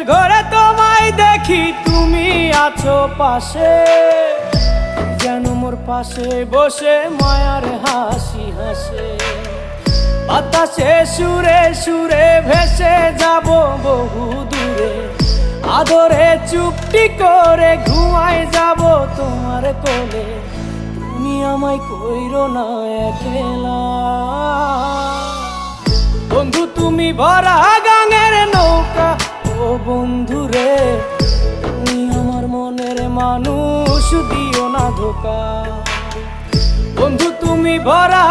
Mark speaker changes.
Speaker 1: ঘুমের ঘরে তোমায় দেখি, তুমি আছো পাশে, যেন মোর পাশে বসে মায়ার হাসি হাসে। বাতাসে সুরে সুরে ভেসে যাব বহু দূরে, আদরে চুপটি করে ঘুমায় যাব তোমার কোলে। তুমি আমায় কইরো না একলা বন্ধু, তুমি ভরা গাঙের নৌকা। ও বন্ধু রে, তুমি আমার মনের মানুষ, দিও না ধোকা। বন্ধু তুমি ভরা